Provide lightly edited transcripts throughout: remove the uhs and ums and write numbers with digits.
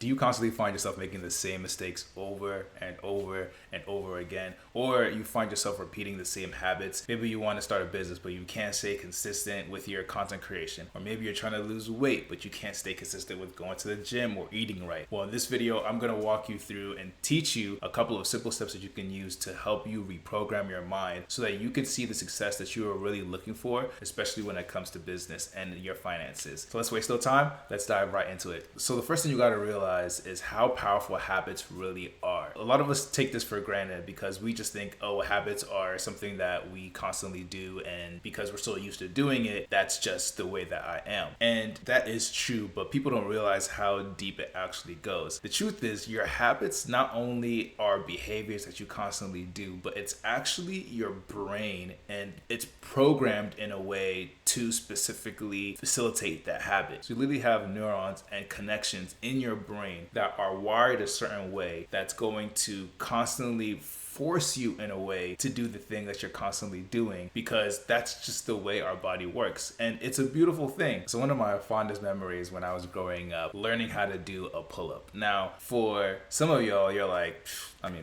Do you constantly find yourself making the same mistakes over and over and over again? Or you find yourself repeating the same habits? Maybe you want to start a business, but you can't stay consistent with your content creation. Or maybe you're trying to lose weight, but you can't stay consistent with going to the gym or eating right. Well, in this video, I'm going to walk you through and teach you a couple of simple steps that you can use to help you reprogram your mind so that you can see the success that you are really looking for, especially when it comes to business and your finances. So let's waste no time. Let's dive right into it. So the first thing you got to realize is how powerful habits really are. A lot of us take this for granted because we just think, oh, habits are something that we constantly do, and because we're so used to doing it, that's just the way that I am. And that is true, but people don't realize how deep it actually goes. The truth is, your habits not only are behaviors that you constantly do, but it's actually your brain, and it's programmed in a way to specifically facilitate that habit. So you literally have neurons and connections in your brain that are wired a certain way that's going to constantly force you in a way to do the thing that you're constantly doing, because that's just the way our body works. And it's a beautiful thing. So one of my fondest memories when I was growing up, learning how to do a pull-up. Now, for some of y'all, you're like,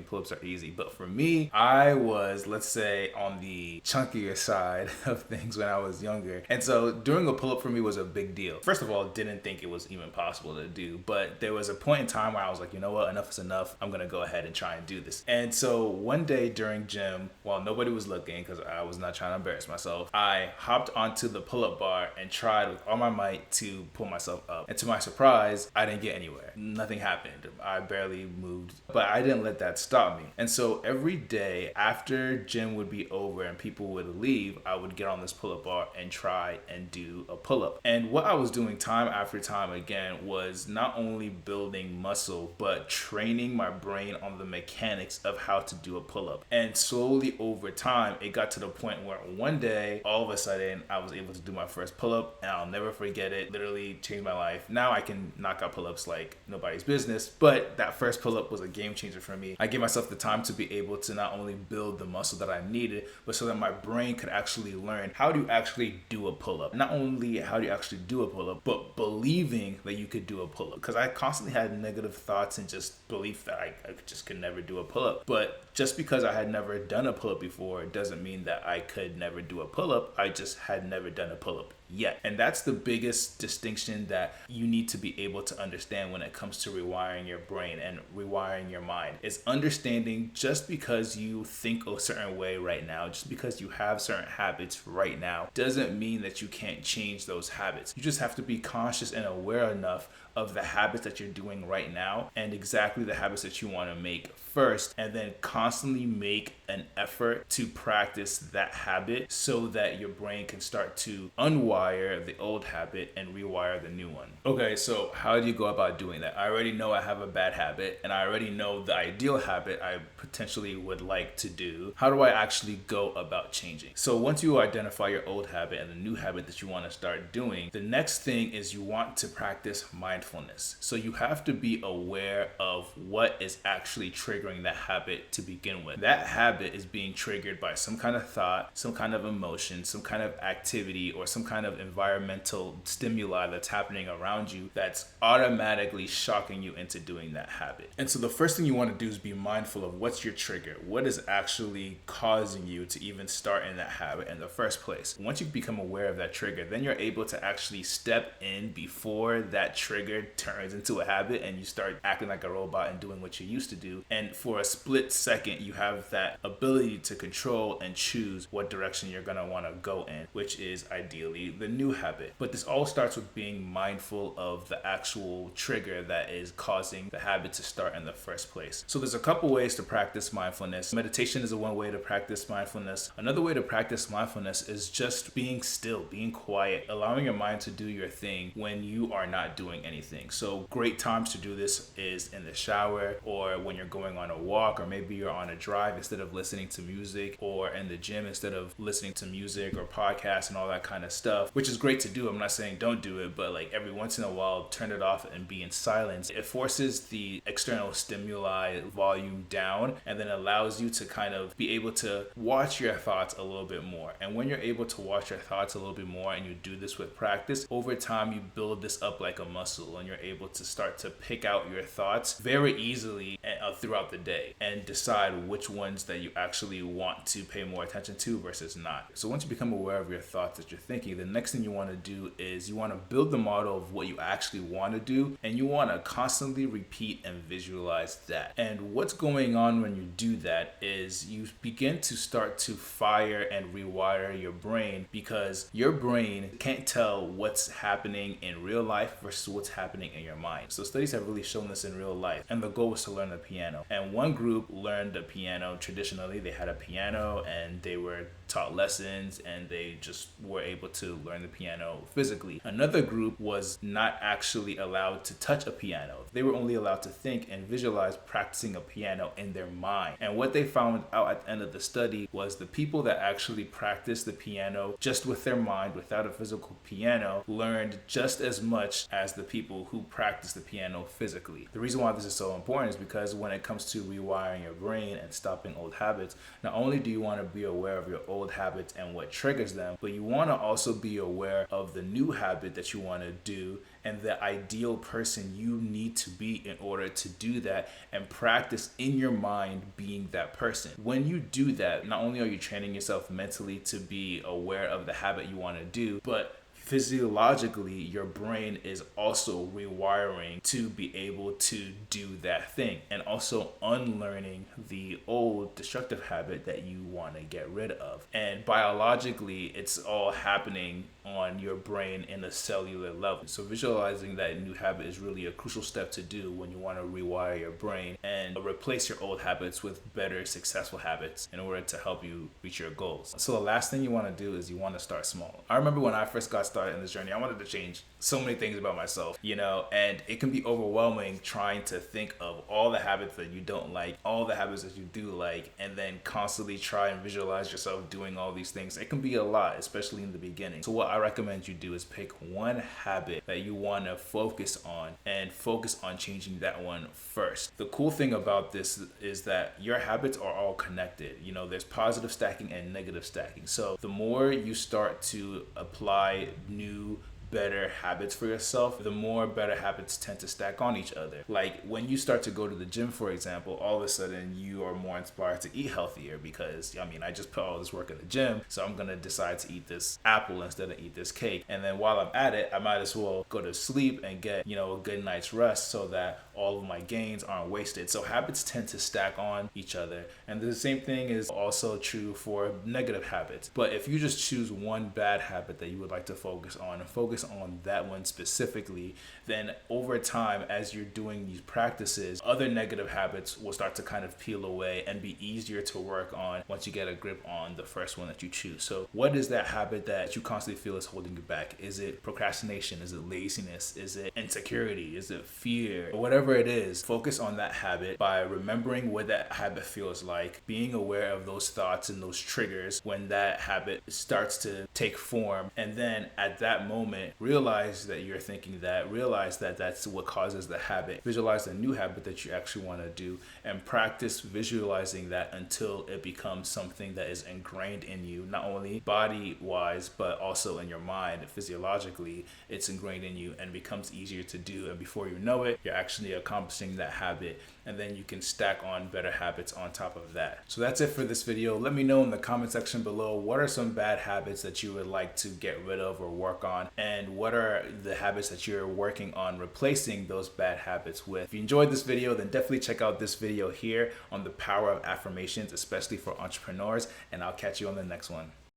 pull-ups are easy. But for me, I was, let's say, on the chunkier side of things when I was younger. And so doing a pull-up for me was a big deal. First of all, didn't think it was even possible to do. But there was a point in time where I was like, you know what, enough is enough. I'm going to go ahead and try and do this. And so one day during gym, while nobody was looking, because I was not trying to embarrass myself, I hopped onto the pull-up bar and tried with all my might to pull myself up. And to my surprise, I didn't get anywhere. Nothing happened. I barely moved. But I didn't let that stop me. And so every day after gym would be over and people would leave, I would get on this pull-up bar and try and do a pull-up. And what I was doing time after time again was not only building muscle, but training my brain on the mechanics of how to do a pull-up. And slowly over time, it got to the point where one day, all of a sudden, I was able to do my first pull-up, and I'll never forget it. Literally changed my life. Now I can knock out pull-ups like nobody's business, but that first pull-up was a game changer for me. I gave myself the time to be able to not only build the muscle that I needed, but so that my brain could actually learn how to actually do a pull-up. Not only how do you actually do a pull-up, but believing that you could do a pull-up. Because I constantly had negative thoughts and just belief that I just could never do a pull-up. But just because I had never done a pull-up before doesn't mean that I could never do a pull-up. I just had never done a pull-up yet. And that's the biggest distinction that you need to be able to understand when it comes to rewiring your brain and rewiring your mind, is understanding just because you think a certain way right now, just because you have certain habits right now, doesn't mean that you can't change those habits. You just have to be conscious and aware enough of the habits that you're doing right now and exactly the habits that you want to make first, and then constantly make an effort to practice that habit so that your brain can start to unwire the old habit and rewire the new one. Okay, so how do you go about doing that? I already know I have a bad habit, and I already know the ideal habit I potentially would like to do. How do I actually go about changing? So once you identify your old habit and the new habit that you want to start doing, the next thing is you want to practice mindfulness. So you have to be aware of what is actually triggering that habit to begin with. That habit is being triggered by some kind of thought, some kind of emotion, some kind of activity, or some kind of environmental stimuli that's happening around you that's automatically shocking you into doing that habit. And so the first thing you want to do is be mindful of what's your trigger. What is actually causing you to even start in that habit in the first place? Once you become aware of that trigger, then you're able to actually step in before that trigger turns into a habit and you start acting like a robot and doing what you used to do. And for a split second, you have that ability to control and choose what direction you're going to want to go in, which is ideally the new habit. But this all starts with being mindful of the actual trigger that is causing the habit to start in the first place. So there's a couple ways to practice mindfulness. Meditation is one way to practice mindfulness. Another way to practice mindfulness is just being still, being quiet, allowing your mind to do your thing when you are not doing anything. So great times to do this is in the shower, or when you're going on a walk, or maybe you're on a drive instead of listening to music, or in the gym instead of listening to music or podcasts and all that kind of stuff. yourself, which is great to do. I'm not saying don't do it, but like every once in a while, turn it off and be in silence. It forces the external stimuli volume down and then allows you to kind of be able to watch your thoughts a little bit more. And when you're able to watch your thoughts a little bit more and you do this with practice, over time you build this up like a muscle and you're able to start to pick out your thoughts very easily throughout the day and decide which ones that you actually want to pay more attention to versus not. So once you become aware of your thoughts that you're thinking, the next thing you want to do is you want to build the model of what you actually want to do, and you want to constantly repeat and visualize that. And what's going on when you do that is you begin to start to fire and rewire your brain, because your brain can't tell what's happening in real life versus what's happening in your mind. So studies have really shown this in real life, and the goal was to learn the piano. And one group learned the piano traditionally. They had a piano and they were taught lessons and they just were able to learn the piano physically. Another group was not actually allowed to touch a piano. They were only allowed to think and visualize practicing a piano in their mind. And what they found out at the end of the study was the people that actually practiced the piano just with their mind without a physical piano learned just as much as the people who practiced the piano physically. The reason why this is so important is because when it comes to rewiring your brain and stopping old habits, not only do you want to be aware of your old habits and what triggers them, but you want to also be aware of the new habit that you want to do and the ideal person you need to be in order to do that, and practice in your mind being that person. When you do that, not only are you training yourself mentally to be aware of the habit you want to do, but physiologically, your brain is also rewiring to be able to do that thing, and also unlearning the old destructive habit that you want to get rid of. And biologically, it's all happening on your brain in a cellular level. So visualizing that new habit is really a crucial step to do when you want to rewire your brain and replace your old habits with better, successful habits in order to help you reach your goals. So the last thing you want to do is you want to start small. I remember when I first got started in this journey, I wanted to change so many things about myself, and it can be overwhelming trying to think of all the habits that you don't like, all the habits that you do like, and then constantly try and visualize yourself doing all these things. It can be a lot, especially in the beginning. So what I recommend you do is pick one habit that you want to focus on and focus on changing that one first. The cool thing about this is that your habits are all connected. There's positive stacking and negative stacking. So the more you start to apply new better habits for yourself, the more better habits tend to stack on each other. Like when you start to go to the gym, for example, all of a sudden you are more inspired to eat healthier because I just put all this work in the gym, so I'm gonna decide to eat this apple instead of eat this cake. And then while I'm at it, I might as well go to sleep and get a good night's rest so that all of my gains aren't wasted. So habits tend to stack on each other, and the same thing is also true for negative habits. But if you just choose one bad habit that you would like to focus on and focus on that one specifically, then over time, as you're doing these practices, other negative habits will start to kind of peel away and be easier to work on once you get a grip on the first one that you choose. So what is that habit that you constantly feel is holding you back? Is it procrastination? Is it laziness? Is it insecurity? Is it fear? Whatever it is, focus on that habit by remembering what that habit feels like, being aware of those thoughts and those triggers when that habit starts to take form, and then at that moment realize that you're thinking that, realize that that's what causes the habit, visualize the new habit that you actually want to do, and practice visualizing that until it becomes something that is ingrained in you, not only body wise but also in your mind. Physiologically, it's ingrained in you and becomes easier to do, and before you know it, you're actually accomplishing that habit, and then you can stack on better habits on top of that. So that's it for this video. Let me know in the comment section below, what are some bad habits that you would like to get rid of or work on, and what are the habits that you're working on replacing those bad habits with. If you enjoyed this video, then definitely check out this video here on the power of affirmations, especially for entrepreneurs, and I'll catch you on the next one.